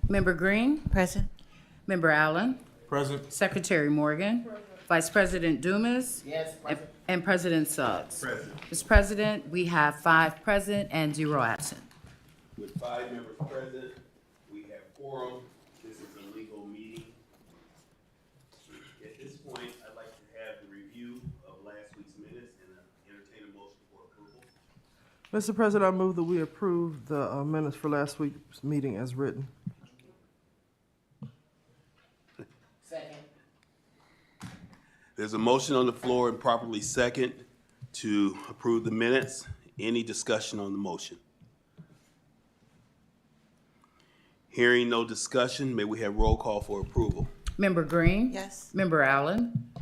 Member Green, Present. Member Allen, Present. Secretary Morgan, Vice President Dumas, Yes, and President Suggs. Present. Mr. President, we have 5 present and 0 absent. With 5 members present, we have quorum. This is a legal meeting. At this point, I'd like to have the review of last week's minutes and entertain a motion for approval. Mr. President, I move that we approve the minutes for last week's meeting as written. second. There's a motion on the floor and properly second to approve the minutes. Any discussion on the motion? Hearing no discussion, may we have roll call for approval? Member Green, Yes. Member Allen,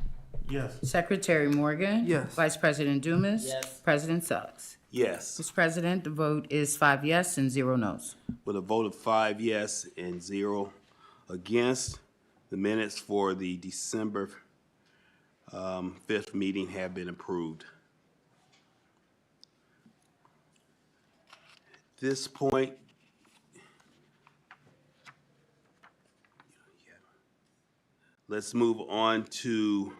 Yes. Secretary Morgan, Yes. Vice President Dumas, Yes. President Suggs. Yes. Mr. President, the vote is 5 yes and 0 no's. With a vote of 5 yes and 0 against, the minutes for the December 5th meeting have been approved. At this point, let's move on to,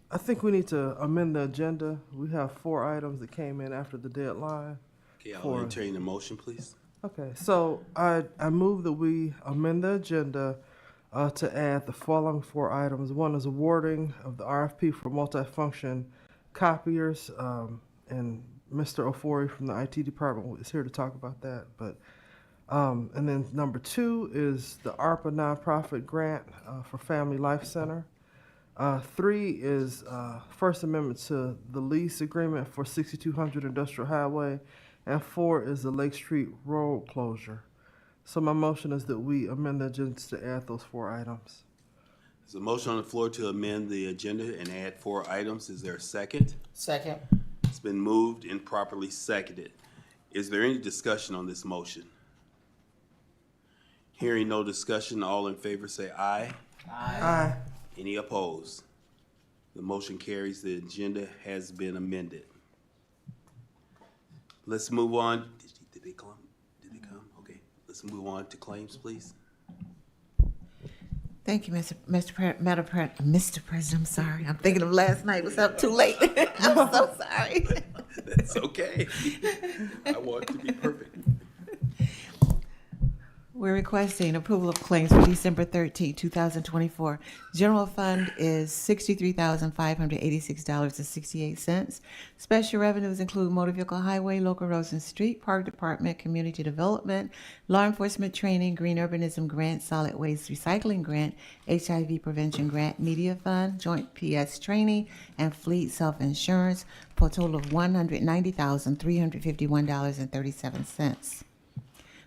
I think we need to amend the agenda. We have 4 items that came in after the deadline. okay, I'll For- entertain the motion, please. Okay, so I move that we amend the agenda to add the following 4 items. One is awarding of the RFP for multifunction copiers, and Mr. Ofori from the IT department is here to talk about that. But and then number 2 is the ARPA nonprofit grant for Family Life Center. 3 is First Amendment to the lease agreement for 6200 Industrial Highway, and 4 is the Lake Street Road closure. So my motion is that we amend the agenda to add those 4 items. There's a motion on the floor to amend the agenda and add 4 items. Is there a second? Second. It's been moved and properly seconded. Is there any discussion on this motion? Hearing no discussion, all in favor say aye. Aye. Any opposed? The motion carries. The agenda has been amended. Let's move on. Did they come? Did they come? Okay. Let's move on to claims, please. Thank you, Mr. President. I'm sorry. I'm thinking of last night. Was up too late. I'm so sorry. That's okay. I want it to be perfect. We're requesting approval of claims for December 13, 2024. General fund is $63,586.68. Special revenues include motor vehicle highway, local roads and street, park department, community development, law enforcement training, green urbanism grant, solid waste recycling grant, HIV prevention grant, media fund, joint PS training, and fleet self-insurance for a total of $190,351.37.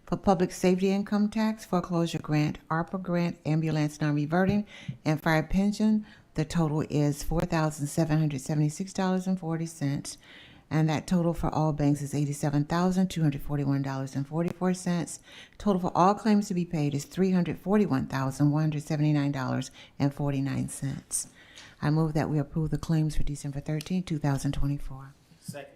For public safety income tax, foreclosure grant, ARPA grant, ambulance non-reverting, and fire pension, the total is $4,776.40. And that total for all banks is $87,241.44. Total for all claims to be paid is $341,179.49. I move that we approve the claims for December 13, 2024. Second.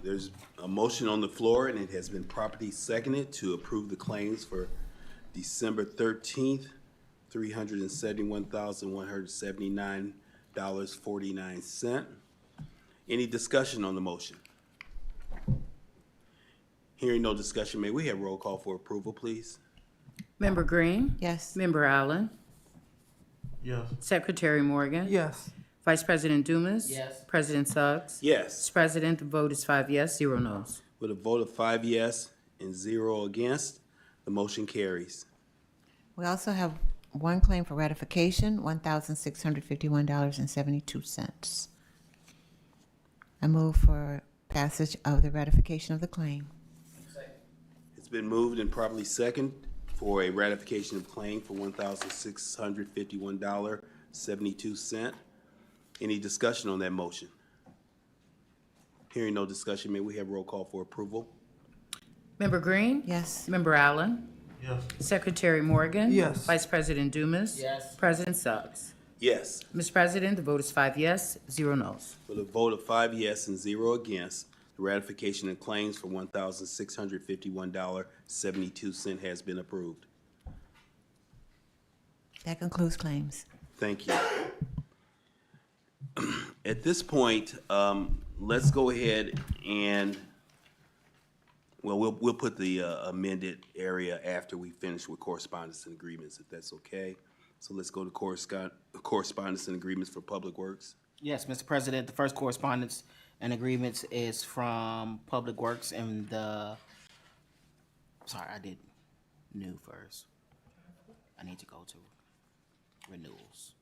There's a motion on the floor, and it has been properly seconded to approve the claims for December 13th, $371,179.49. Any discussion on the motion? Hearing no discussion, may we have roll call for approval, please? Member Green, Yes. Member Allen, Yes. Secretary Morgan, Yes. Vice President Dumas, Yes. President Suggs. Yes. Mr. President, the vote is 5 yes, 0 no's. With a vote of 5 yes and 0 against, the motion carries. We also have one claim for ratification, $1,651.72. I move for passage of the ratification of the claim. It's been moved and properly seconded for a ratification of claim for $1,651.72. Any discussion on that motion? Hearing no discussion, may we have roll call for approval? Member Green, Yes. Member Allen, Yes. Secretary Morgan. Yes. Vice President Dumas. Yes. President Suggs. Yes. Mr. President, the vote is 5 yes, 0 no's. With a vote of 5 yes and 0 against, The ratification of claims for $1,651.72 has been approved. That concludes claims. Thank you. At this point, let's go ahead and, well, we'll put the amended area after we finish with correspondence and agreements, if that's okay. So let's go to correspondence and agreements for Public Works. Yes, Mr. President, the first correspondence and agreements is from Public Works and sorry, I did new first. I need to go to renewals.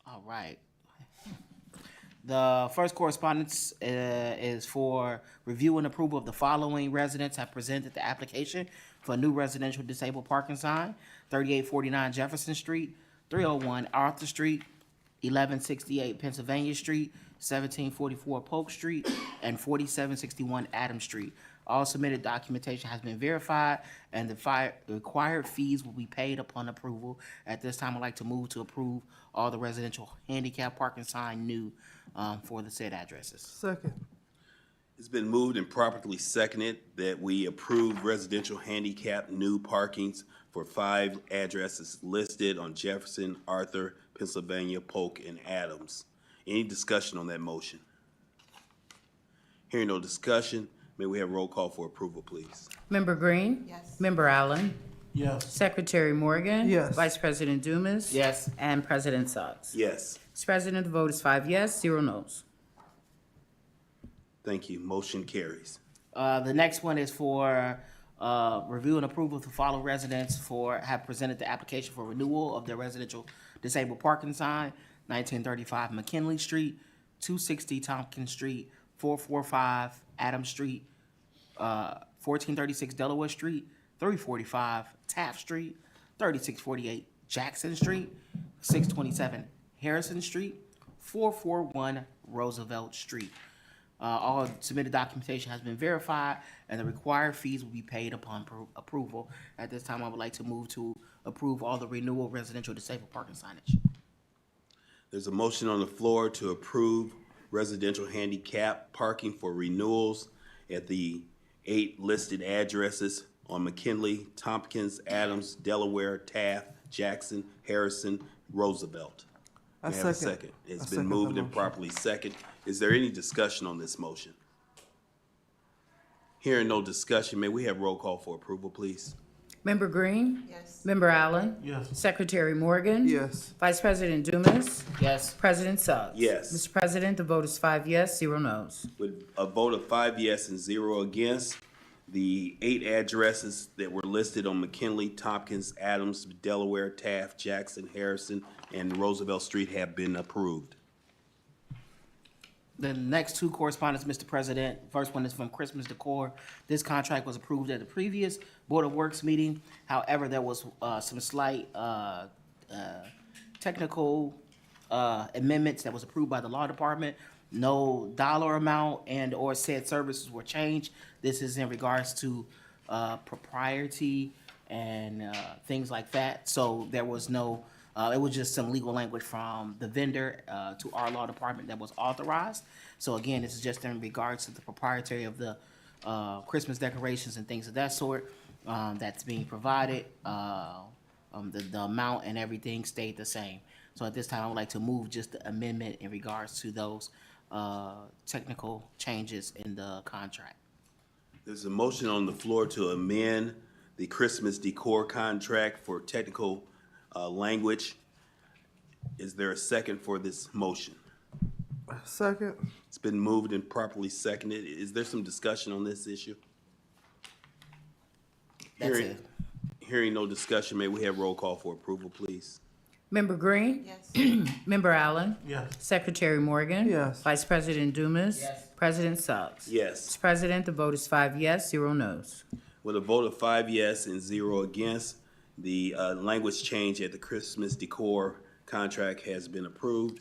All right. The first correspondence is for review and approval of the following residents have presented the application for a new residential disabled parking sign, 3849 Jefferson Street, 301 Arthur Street, 1168 Pennsylvania Street, 1744 Polk Street, and 4761 Adams Street. All submitted documentation has been verified, and the required fees will be paid upon approval. At this time, I'd like to move to approve all the residential handicap parking sign new for the said addresses. Second. It's been moved and properly seconded that we approve residential handicap new parkings for 5 addresses listed on Jefferson, Arthur, Pennsylvania, Polk, and Adams. Any discussion on that motion? Hearing no discussion, may we have roll call for approval, please? Member Green? Yes. Member Allen? Yes. Secretary Morgan? Yes. Vice President Dumas? Yes. And President Suggs? Yes. Mr. President, the vote is 5 yes, 0 no's. Thank you. Motion carries. The next one is for review and approval to follow residents have presented the application for renewal of their residential disabled parking sign, 1935 McKinley Street, 260 Tompkins Street, 445 Adams Street, 1436 Delaware Street, 345 Taft Street, 3648 Jackson Street, 627 Harrison Street, 441 Roosevelt Street. All submitted documentation has been verified, and the required fees will be paid upon approval. At this time, I would like to move to approve all the renewal residential disabled parking signage. There's a motion on the floor to approve residential handicap parking for renewals at the 8 listed addresses on McKinley, Tompkins, Adams, Delaware, Taft, Jackson, Harrison, Roosevelt. I May I have a second. second? It's I been second the moved and motion. properly second. Is there any discussion on this motion? Hearing no discussion, may we have roll call for approval, please? Member Green? Yes. Member Allen? Yes. Secretary Morgan? Yes. Vice President Dumas? Yes. President Suggs? Yes. Mr. President, the vote is 5 yes, 0 no's. With a vote of 5 yes and 0 against, the 8 addresses that were listed on McKinley, Tompkins, Adams, Delaware, Taft, Jackson, Harrison, and Roosevelt Street have been approved. The next two correspondence, Mr. President. First one is from Christmas Decor. This contract was approved at the previous Board of Works meeting. However, there was some slight technical amendments that was approved by the Law Department. No dollar amount and/or said services were changed. This is in regards to propriety and things like that. So there was no, it was just some legal language from the vendor to our law department that was authorized. So again, this is just in regards to the proprietary of the Christmas decorations and things of that sort that's being provided. The amount and everything stayed the same. So at this time, I would like to move just the amendment in regards to those technical changes in the contract. There's a motion on the floor to amend the Christmas decor contract for technical language. Is there a second for this motion? Second. It's been moved and properly seconded. Is there some discussion on this issue? That's Hearing- it. Hearing no discussion, may we have roll call for approval, please? Member Green? Yes. Member Allen? Yes. Secretary Morgan? Yes. Vice President Dumas? Yes. President Suggs? Yes. Mr. President, the vote is 5 yes, 0 no's. With a vote of 5 yes and 0 against, the language change at the Christmas decor contract has been approved.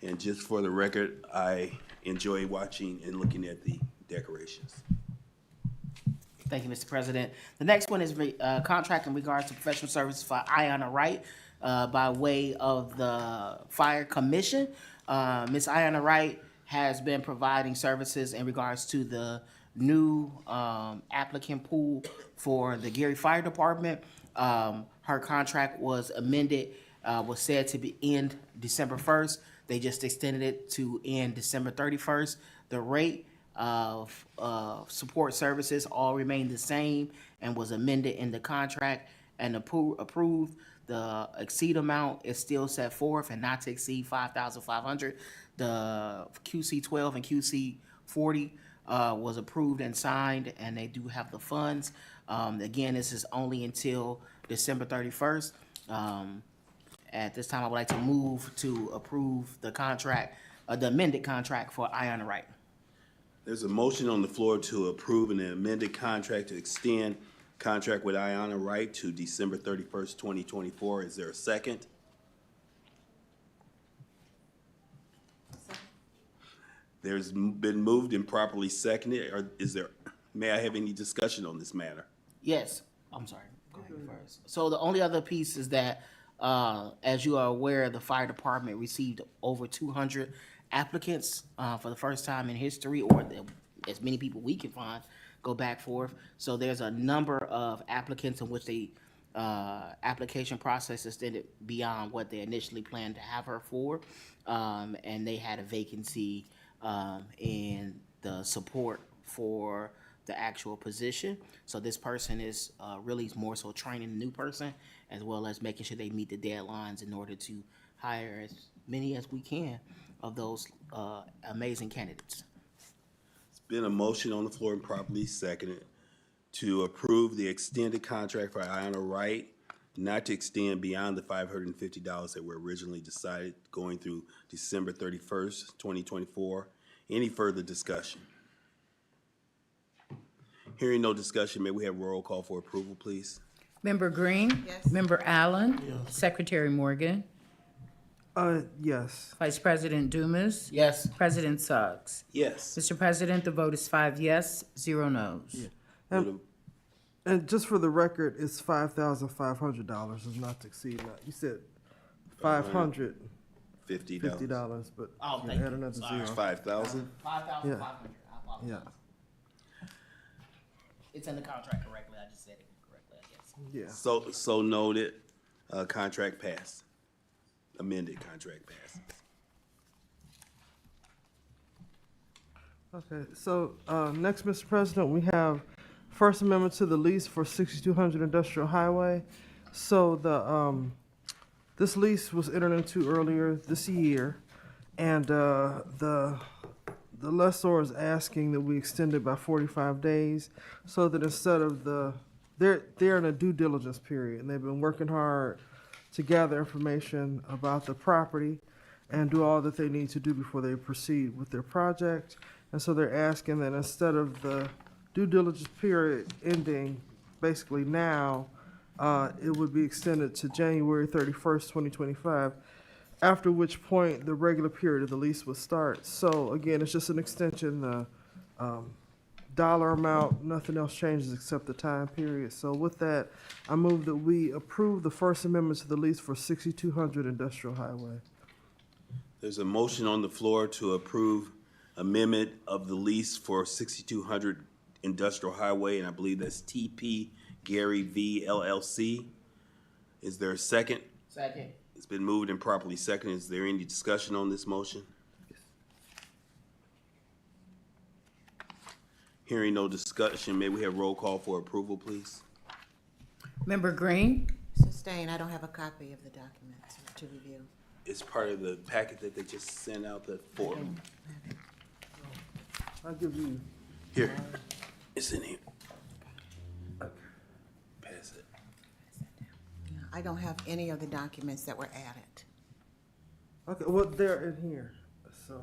And just for the record, I enjoy watching and looking at the decorations. Thank Thank you, Mr. President. The next one is contract in regards to professional services for Ayanna Wright by way of the Fire Commission. Ms. Ayanna Wright has been providing services in regards to the new applicant pool for the Gary Fire Department. Her contract was amended, was said to be end December 1st. They just extended it to end December 31st. The rate of support services all remained the same and was amended in the contract and approved. The exceed amount is still set forth and not to exceed $5,500. The QC 12 and QC 40 was approved and signed, and they do have the funds. Again, this is only until December 31st. At this time, I would like to move to approve the contract, the amended contract for Ayanna Wright. There's a motion on the floor to approve an amended contract to extend contract with Ayanna Wright to December 31st, 2024. Is there a second? There's been moved and properly seconded. Or is there, may I have any discussion on this matter? Yes, I'm sorry. Go ahead first. So the only other piece is that, as you are aware, the fire department received over 200 applicants for the first time in history, or as many people we can find go back forth. So there's a number of applicants in which the application process extended beyond what they initially planned to have her for, and they had a vacancy in the support for the actual position. So this person is really more so training the new person, as well as making sure they meet the deadlines in order to hire as many as we can of those amazing candidates. It's been a motion on the floor and properly seconded to approve the extended contract for Ayanna Wright, not to extend beyond the $550 that were originally decided, going through December 31st, 2024. Any further discussion? Hearing no discussion, may we have roll call for approval, please? Member Green? Yes. Member Allen? Secretary Morgan? Yes. Vice President Dumas? Yes. President Suggs? Yes. Mr. President, the vote is 5 yes, 0 no's. And just for the record, it's $5,500. It's not to exceed that. You said $550, $50. but Oh, you thank add you. another Sorry. zero. 5,000? 5,500. I apologize. Yeah. It's in the contract correctly. I just said it correctly, I guess. Yeah. So noted. Contract passed. Amended contract passes. Okay, so next, Mr. President, we have First Amendment to the lease for 6200 Industrial Highway. So this lease was entered into earlier this year, and the lessor is asking that we extend it by 45 days, so that instead of they're in a due diligence period, and they've been working hard to gather information about the property and do all that they need to do before they proceed with their project. And so they're asking that instead of the due diligence period ending basically now, it would be extended to January 31st, 2025, after which point the regular period of the lease would start. So again, it's just an extension. The dollar amount, nothing else changes except the time period. So with that, I move that we approve the First Amendment to the lease for 6200 Industrial Highway. There's a motion on the floor to approve amendment of the lease for 6200 Industrial Highway, and I believe that's TP Gary V LLC. Is there a second? Second. It's been moved and properly seconded. Is there any discussion on this motion? Hearing no discussion, may we have roll call for approval, please? Member Green? Sustain, I don't have a copy of the documents to review. It's part of the packet that they just sent out, the form. I'll give you. Here, it's in here. Pass it. I don't have any of the documents that were added. Okay, well, they're in here, so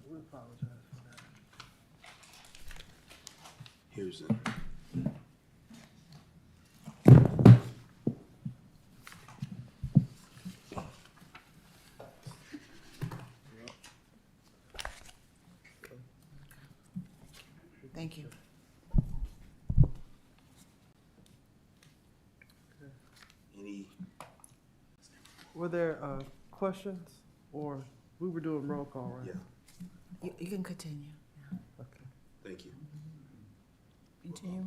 we apologize for that. Here's it. Thank you. Any, Were there questions, or we were doing roll call, right? yeah, You can continue. Okay. thank you. Continue.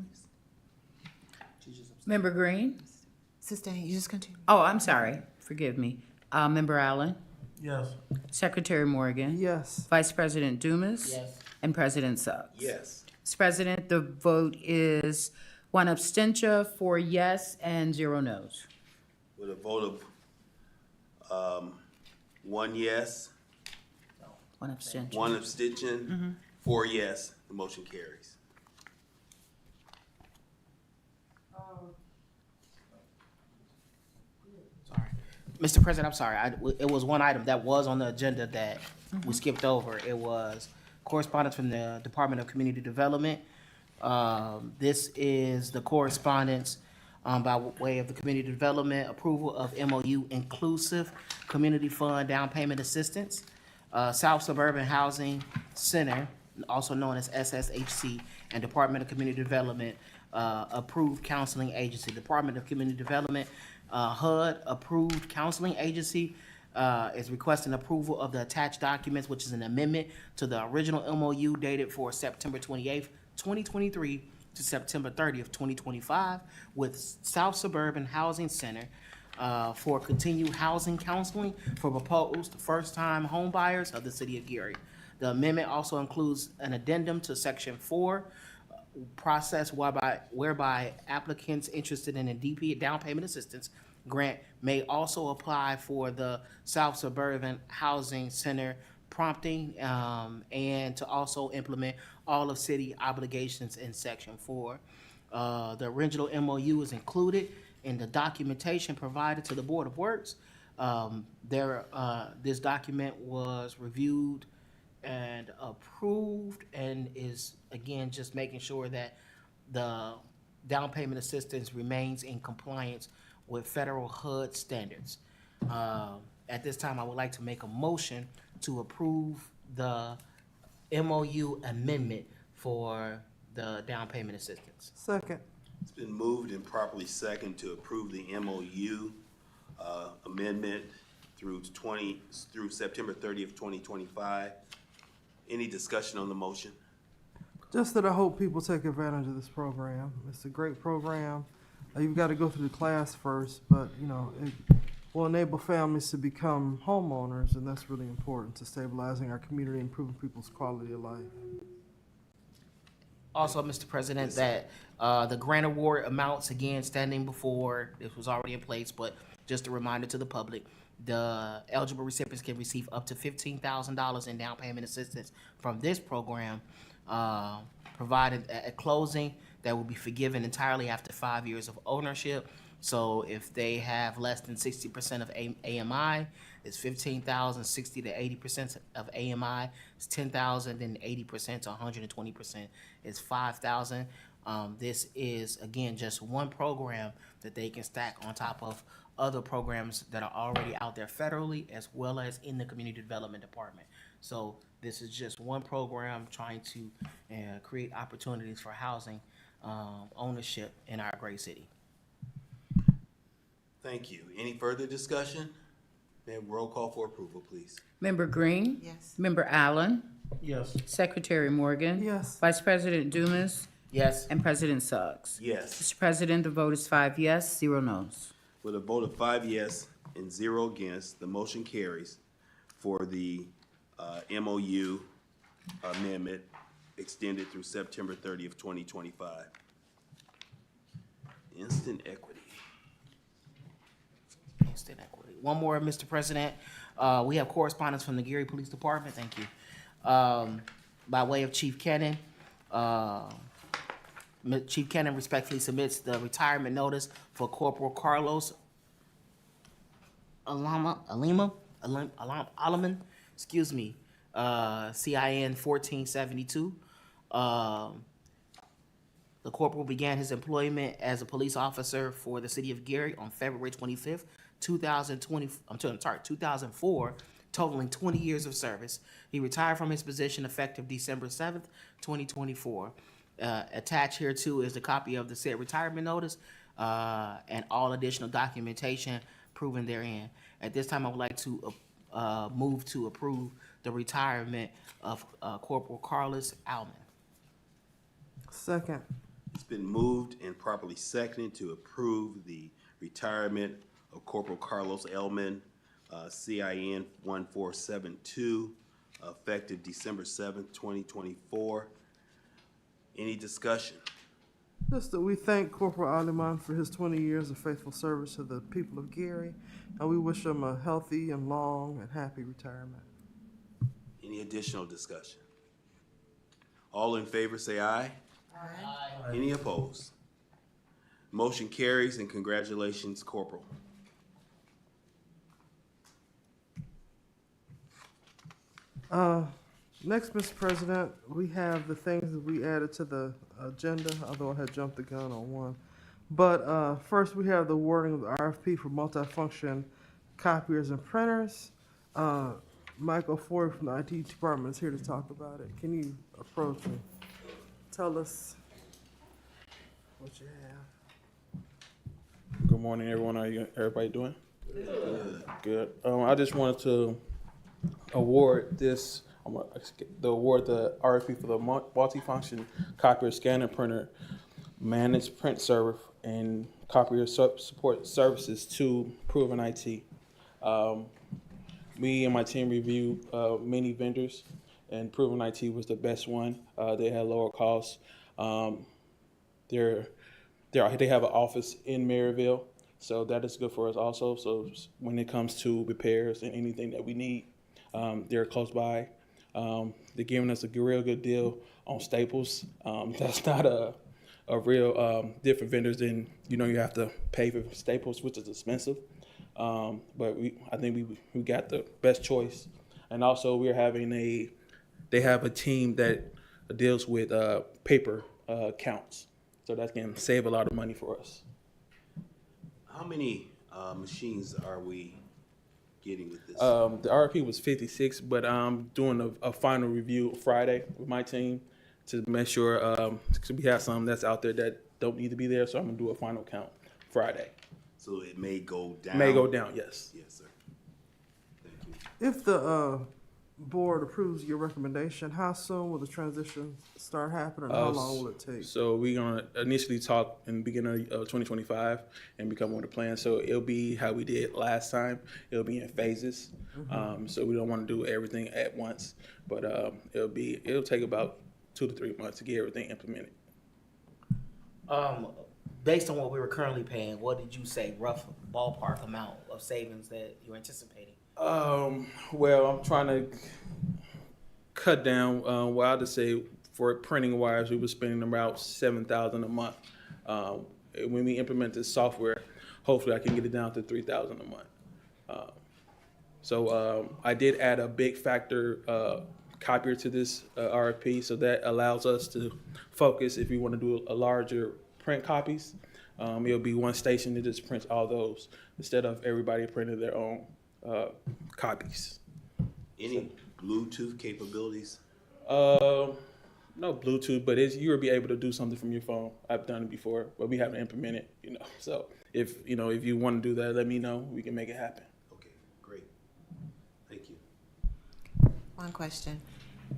Member Green? Sister Haynes, you just continue. Oh, I'm sorry, forgive me. Member Allen? Yes. Secretary Morgan? Yes. Vice President Dumas? Yes. And President Suggs? Yes. Mr. President, the vote is 1 abstention, 4 yes, and 0 no's. With a vote of 1 yes, 1 abstention. 1 abstention, 4 yes, the motion carries. Sorry. Mr. President, I'm sorry. It was one item that was on the agenda that we skipped over. It was correspondence from the Department of Community Development. This is the correspondence by way of the Community Development approval of MOU Inclusive Community Fund Down Payment Assistance. South Suburban Housing Center, also known as SSHC, and Department of Community Development approved counseling agency. Department of Community Development HUD approved counseling agency is requesting approval of the attached documents, which is an amendment to the original MOU dated for September 28th, 2023 to September 30th, 2025 with South Suburban Housing Center for continued housing counseling for proposed first-time home buyers of the city of Gary. The amendment also includes an addendum to Section 4, process whereby applicants interested in a DP, down payment assistance grant, may also apply for the South Suburban Housing Center prompting, and to also implement all of city obligations in Section 4. The original MOU is included in the documentation provided to the Board of Works. This document was reviewed and approved and is, again, just making sure that the down payment assistance remains in compliance with federal HUD standards. At this time, I would like to make a motion to approve the MOU amendment for the down payment assistance. Second. It's been moved and properly second to approve the MOU amendment through September 30th, 2025. Any discussion on the motion? Just that I hope people take advantage of this program. It's a great program. You've got to go through the class first, but, you know, it will enable families to become homeowners, and that's really important to stabilizing our community, improving people's quality of life. Also, Mr. President, that the grant award amounts, again, standing before, this was already in place, but just a reminder to the public, the eligible recipients can receive up to $15,000 in down payment assistance from this program, provided at closing, that will be forgiven entirely after 5 years of ownership. So if they have less than 60% of AMI, it's $15,000. 60 to 80% of AMI is $10,000. Then 80% to 120% is $5,000. This is, again, just one program that they can stack on top of other programs that are already out there federally as well as in the Community Development Department. So this is just one program trying to create opportunities for housing ownership in our great city. Thank you. Any further discussion? May I have roll call for approval, please? Member Green? Yes. Member Allen? Yes. Secretary Morgan? Yes. Vice President Dumas? Yes. And President Suggs? Yes. Mr. President, the vote is 5 yes, 0 no's. With a vote of 5 yes and 0 against, the motion carries for the MOU amendment extended through September 30th, 2025. Instant equity. Instant equity. One more, Mr. President. We have correspondence from the Gary Police Department. Thank you. By way of Chief Kennan. Chief Kennan respectfully submits the retirement notice for Corporal Carlos Alaman, excuse me, CIN 1472. The corporal began his employment as a police officer for the city of Gary on February 25th, 2004, totaling 20 years of service. He retired from his position effective December 7th, 2024. Attached here too is the copy of the said retirement notice. and all additional documentation proven therein. At this time, I would like to move to approve the retirement of Corporal Carlos Alman. Second. It's been moved and properly seconded to approve the retirement of Corporal Carlos Elman, CIN 1472, effective December 7th, 2024. Any discussion? Just that we thank Corporal Aliman for his 20 years of faithful service to the people of Gary, and we wish him a healthy and long and happy retirement. Any additional discussion? All in favor, say aye. Aye. Any opposed? Motion carries, and congratulations, Corporal. Next, Mr. President, we have the things that we added to the agenda, although I had jumped the gun on one. But first, we have the wording of the RFP for multifunction copiers and printers. Michael Ford from the IT department is here to talk about it. Can you approach and tell us what you have? Good morning, everyone. How you everybody doing? Good. I just wanted to award this. The RFP for the multifunction copier, scanner, printer, managed print server, and copier support services to Proven IT. Me and my team reviewed many vendors, and Proven IT was the best one. They had lower costs. They have an office in Maryville, so that is good for us also. So when it comes to repairs and anything that we need, they're close by. They're giving us a real good deal on staples. That's not a real different vendors than, you have to pay for staples, which is expensive. But I think we got the best choice. And also they have a team that deals with paper counts. So that can save a lot of money for us. How many machines are we getting with this? The RFP was 56, but I'm doing a final review Friday with my team to make sure, because we have some that's out there that don't need to be there, so I'm gonna do a final count Friday. So it may go down? May go down, yes. Yes, sir. Thank you. If the board approves your recommendation, how soon will the transition start happening, and how long will it take? So we're gonna initially talk in the beginning of 2025 and become on the plan. So it'll be how we did last time. It'll be in phases. So we don't want to do everything at once, but it'll take about 2 to 3 months to get everything implemented. Based on what we were currently paying, what did you say rough ballpark amount of savings that you're anticipating? Well, I'm trying to cut down. Well, I'll just say for printing wires, we were spending about $7,000 a month. When we implement this software, hopefully I can get it down to $3,000 a month. So I did add a big factor copier to this RFP, so that allows us to focus if we want to do a larger print copies. It'll be one station that just prints all those instead of everybody printing their own copies. Any Bluetooth capabilities? No Bluetooth, but you'll be able to do something from your phone. I've done it before, but we haven't implemented it, So if you want to do that, let me know. We can make it happen. Okay, great. Thank you. One question.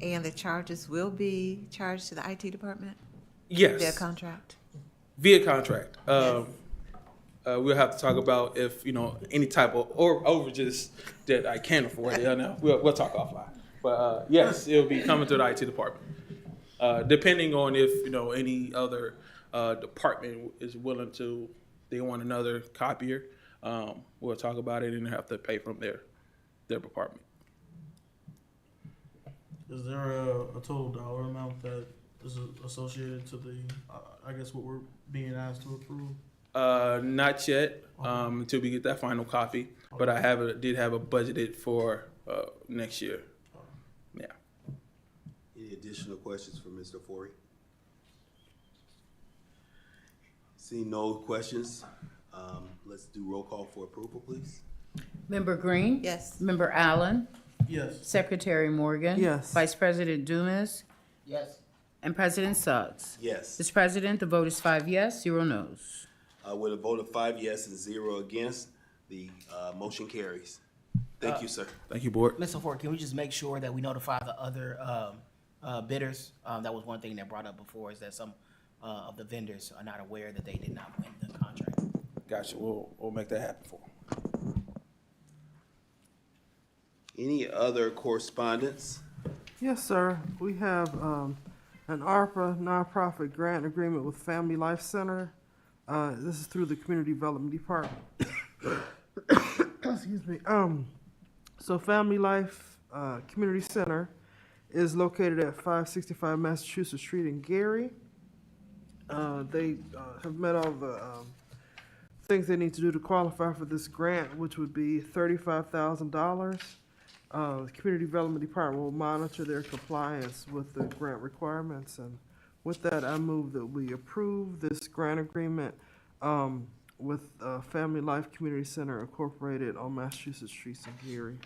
And the charges will be charged to the IT department? Yes. Their contract? Via contract. Yes. We'll have to talk about if, any type of overages that I can't afford. We'll talk offline. But yes, it'll be coming to the IT department. Depending on if, any other department is willing to, they want another copier, we'll talk about it and have to pay from their department. Is there a total dollar amount that is associated to the, I guess what we're being asked to approve? Not yet, until we get that final copy, but I did have a budgeted for next year. Yeah. Any additional questions for Mr. Forey? Seeing no questions, let's do roll call for approval, please. Member Green? Yes. Member Allen? Yes. Secretary Morgan? Yes. Vice President Dumas? Yes. And President Suggs? Yes. Mr. President, the vote is 5 yes, 0 no's. With a vote of 5 yes and 0 against, the motion carries. Thank you, sir. Thank you, board. Mr. Ford, can we just make sure that we notify the other bidders? That was one thing that brought up before, is that some of the vendors are not aware that they did not win the contract. Gotcha. We'll make that happen for them. Any other correspondence? Yes, sir. We have an ARPA nonprofit grant agreement with Family Life Center. This is through the Community Development Department. Excuse me. So Family Life Community Center is located at 565 Massachusetts Street in Gary. They have met all the things they need to do to qualify for this grant, which would be $35,000. The Community Development Department will monitor their compliance with the grant requirements. And with that, I move that we approve this grant agreement with Family Life Community Center Incorporated on Massachusetts Streets in Gary.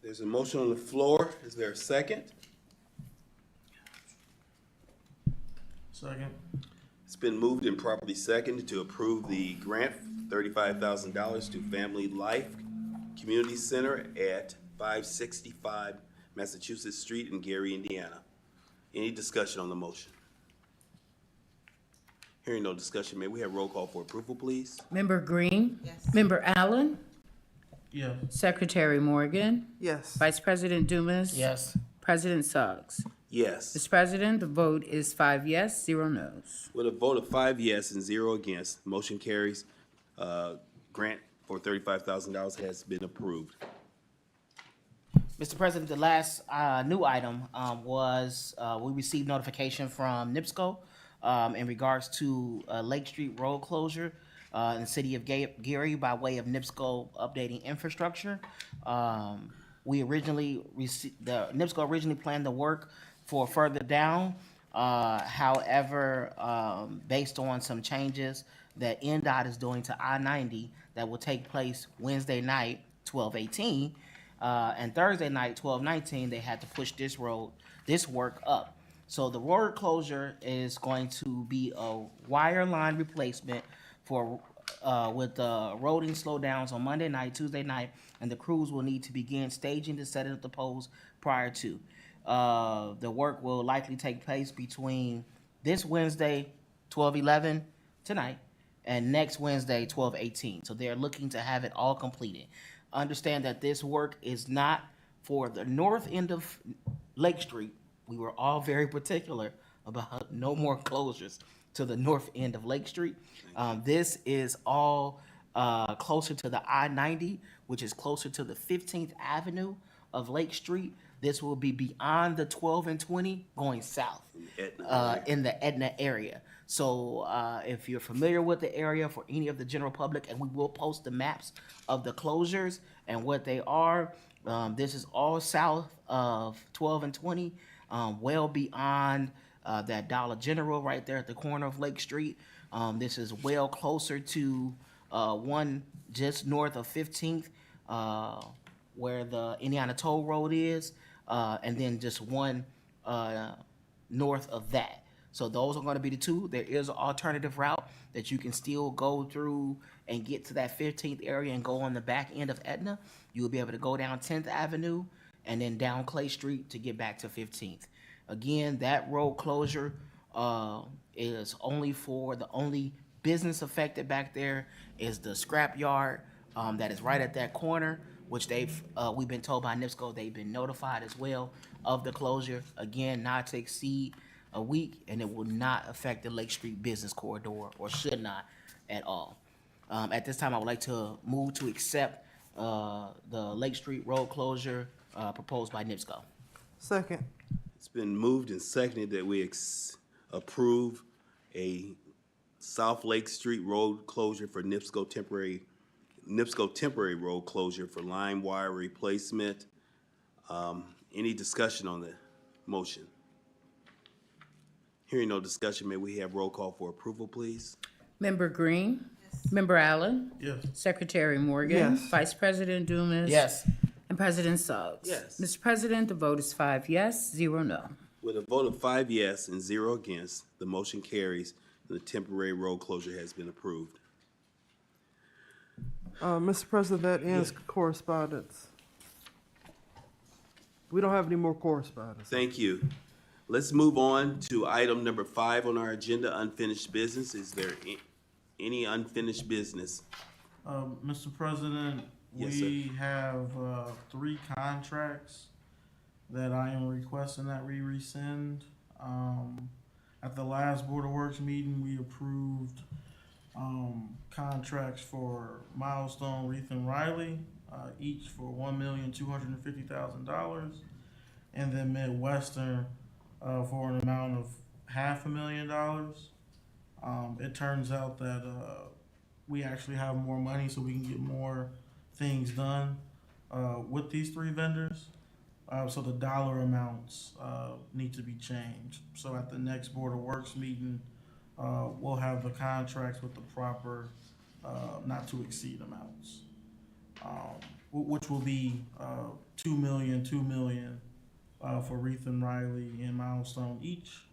There's a motion on the floor. Is there a second? Second. It's been moved and properly seconded to approve the grant, $35,000 to Family Life Community Center at 565 Massachusetts Street in Gary, Indiana. Any discussion on the motion? Hearing no discussion, may we have roll call for approval, please? Member Green? Yes. Member Allen? Yes. Secretary Morgan? Yes. Vice President Dumas? Yes. President Suggs? Yes. Mr. President, the vote is 5 yes, 0 no's. With a vote of 5 yes and 0 against, motion carries. Grant for $35,000 has been approved. Mr. President, the last new item was we received notification from NIPSCO in regards to Lake Street road closure in the city of Gary by way of NIPSCO updating infrastructure. We originally received, the NIPSCO originally planned the work for further down. However, based on some changes that NDOT is doing to I-90 that will take place Wednesday night, 12/18, and Thursday night, 12/19, they had to push this work up. So the road closure is going to be a wire line replacement for with the roading slowdowns on Monday night, Tuesday night, and the crews will need to begin staging the setting of the poles prior to. The work will likely take place between this Wednesday, 12/11, tonight, and next Wednesday, 12/18. So they're looking to have it all completed. Understand that this work is not for the north end of Lake Street. We were all very particular about no more closures to the north end of Lake Street. This is all closer to the I-90, which is closer to the 15th Avenue of Lake Street. This will be beyond the 12 and 20 going south in the Etna area. So if you're familiar with the area, for any of the general public, and we will post the maps of the closures and what they are, this is all south of 12 and 20, well beyond that Dollar General right there at the corner of Lake Street. This is well closer to one just north of 15th, where the Indiana Toll Road is, and then just one north of that. So those are going to be the two. There is an alternative route that you can still go through and get to that 15th area and go on the back end of Etna. You will be able to go down 10th Avenue and then down Clay Street to get back to 15th. Again, that road closure is only for the only business affected back there is the scrap yard that is right at that corner, which we've been told by NIPSCO they've been notified as well of the closure. Again, not to exceed a week, and it will not affect the Lake Street business corridor, or should not at all. At this time, I would like to move to accept the Lake Street road closure proposed by NIPSCO. Second. It's been moved and seconded that we approve a South Lake Street road closure for NIPSCO temporary road closure for line wire replacement. Any discussion on the motion? Hearing no discussion, may we have roll call for approval, please? Member Green? Yes. Member Allen? Yes. Secretary Morgan? Yes. Vice President Dumas? Yes. And President Suggs? Yes. Mr. President, the vote is 5 yes, 0 no. With a vote of 5 yes and 0 against, the motion carries The temporary road closure has been approved. Mr. President, that ends correspondence. We don't have any more correspondence. Thank you. Let's move on to item number 5 on our agenda, unfinished business. Is there any unfinished business? Mr. President, Yes, sir. we have 3 contracts that I am requesting that we rescind. At the last Board of Works meeting, we approved contracts for Milestone, Reith and Riley, each for $1,250,000, and then Midwestern for an amount of $500,000. It turns out that we actually have more money, so we can get more things done with these 3 vendors. So the dollar amounts need to be changed. So at the next Board of Works meeting, we'll have the contracts with the proper not to exceed amounts, which will be $2 million for Reith and Riley and Milestone each,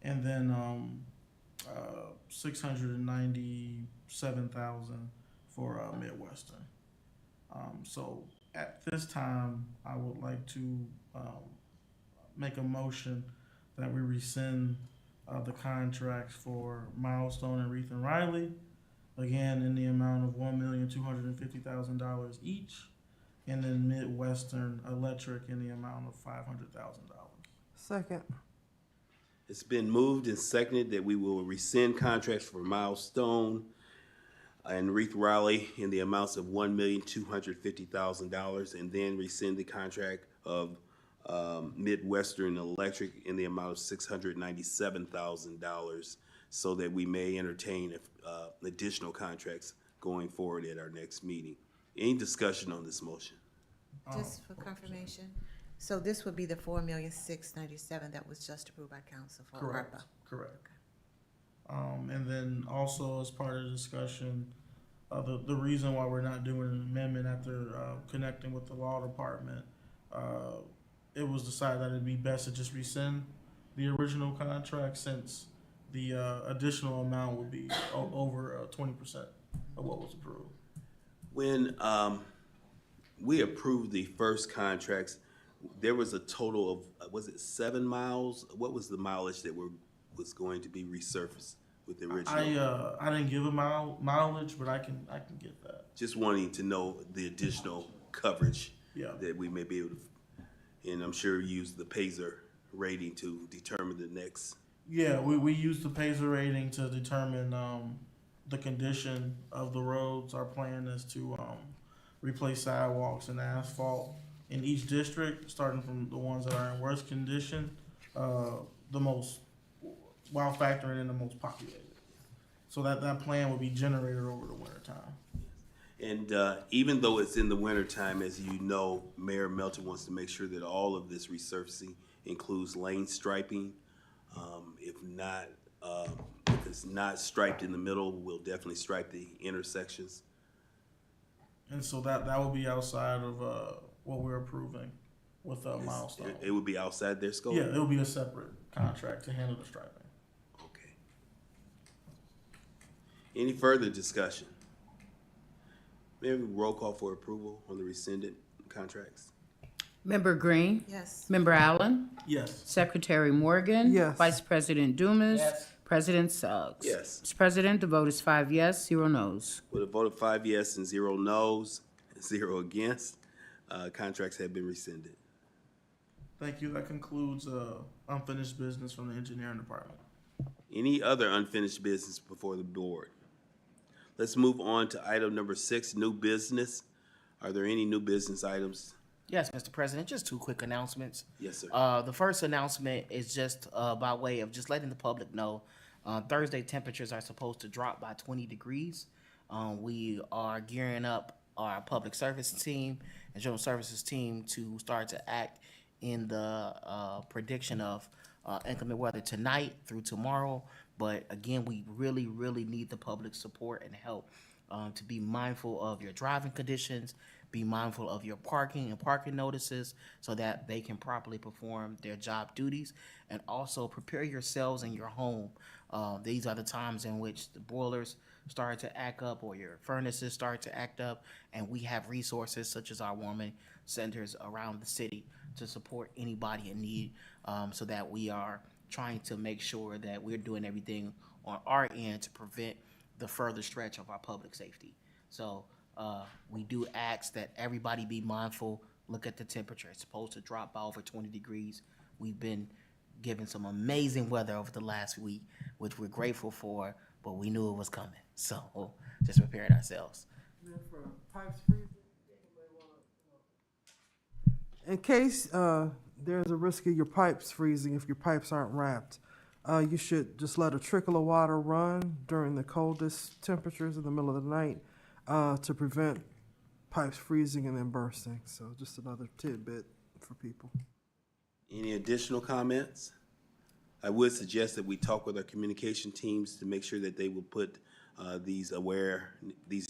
and then $697,000 for Midwestern. So at this time, I would like to make a motion that we rescind the contracts for Milestone and Reith and Riley, again in the amount of $1,250,000 each, and then Midwestern Electric in the amount of $500,000. Second. It's been moved and seconded that we will rescind contracts for Milestone and Reith Riley in the amounts of $1,250,000, and then rescind the contract of Midwestern Electric in the amount of $697,000, so that we may entertain additional contracts going forward at our next meeting. Any discussion on this motion? Just for confirmation, so this would be the $4,697,000 that was just approved by council for ARPA? Correct. And then also as part of the discussion, the reason why we're not doing an amendment after connecting with the law department, it was decided that it'd be best to just rescind the original contract, since the additional amount would be over 20% of what was approved. When we approved the first contracts, there was a total of, was it 7 miles? What was the mileage that was going to be resurfaced with the original? I didn't give a mileage, but I can get that. Just wanting to know the additional coverage Yeah. that we may be able to, and I'm sure use the Pacer rating to determine the next. Yeah, we use the Pacer rating to determine the condition of the roads. Our plan is to replace sidewalks and asphalt in each district, starting from the ones that are in worst condition, the most, while factoring in the most populated. So that plan will be generated over the winter time. And even though it's in the wintertime, as you know, Mayor Melton wants to make sure that all of this resurfacing includes lane striping. If not, if it's not striped in the middle, we'll definitely stripe the intersections. And so that will be outside of what we're approving with Milestone. It would be outside their scope? Yeah, it'll be a separate contract to handle the striping. Okay. Any further discussion? Maybe roll call for approval on the rescinded contracts? Member Green? Yes. Member Allen? Yes. Secretary Morgan? Yes. Vice President Dumas? President Suggs? Yes. Mr. President, the vote is 5 yes, 0 no's. With a vote of 5 yes and 0 no's, 0 against, contracts have been rescinded. Thank you. That concludes unfinished business from the engineering department. Any other unfinished business before the board? Let's move on to item number 6, new business. Are there any new business items? Yes, Mr. President, just 2 quick announcements. Yes, sir. The first announcement is just by way of just letting the public know, Thursday temperatures are supposed to drop by 20 degrees. We are gearing up our public service team and general services team to start to act in the prediction of inclement weather tonight through tomorrow. But again, we really, really need the public support and help to be mindful of your driving conditions, be mindful of your parking and parking notices so that they can properly perform their job duties, and also prepare yourselves and your home These are the times in which the boilers start to act up or your furnaces start to act up, and we have resources such as our warming centers around the city to support anybody in need, so that we are trying to make sure that we're doing everything on our end to prevent the further stretch of our public safety. So we do ask that everybody be mindful, look at the temperature. It's supposed to drop by over 20 degrees. We've been given some amazing weather over the last week, which we're grateful for, but we knew it was coming. So just preparing ourselves. In case there's a risk of your pipes freezing if your pipes aren't wrapped, you should just let a trickle of water run during the coldest temperatures in the middle of the night to prevent pipes freezing and then bursting. So just another tidbit for people. Any additional comments? I would suggest that we talk with our communication teams to make sure that they will put these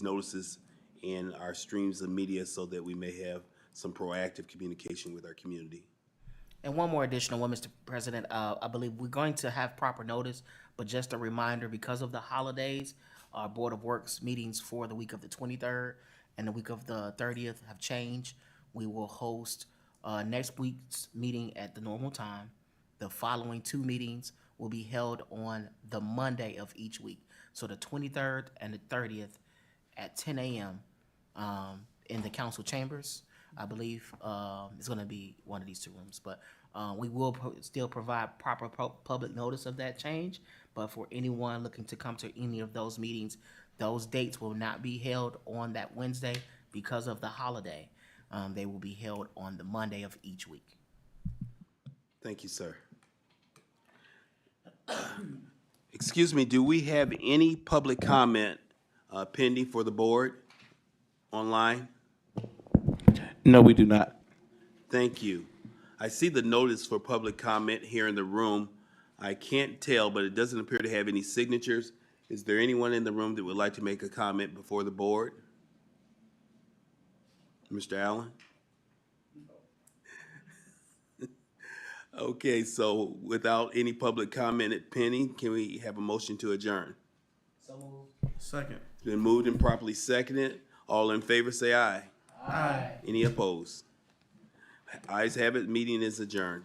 notices in our streams of media so that we may have some proactive communication with our community. And one more additional one, Mr. President. I believe we're going to have proper notice, but just a reminder, because of the holidays, our Board of Works meetings for the week of the 23rd and the week of the 30th have changed. We will host next week's meeting at the normal time. The following two meetings will be held on the Monday of each week. So the 23rd and the 30th at 10 a.m. In the council chambers. I believe it's going to be one of these two rooms, but we will still provide proper public notice of that change. But for anyone looking to come to any of those meetings, those dates will not be held on that Wednesday because of the holiday. They will be held on the Monday of each week. Thank you, sir. Excuse me, do we have any public comment pending for the board online? No, we do not. Thank you. I see the notice for public comment here in the room. I can't tell, but it doesn't appear to have any signatures. Is there anyone in the room that would like to make a comment before the board? Mr. Allen? Okay, so without any public comment pending, can we have a motion to adjourn? Second. Been moved and properly seconded. All in favor, say aye. Aye. Any opposed? Ayes have it, meeting is adjourned.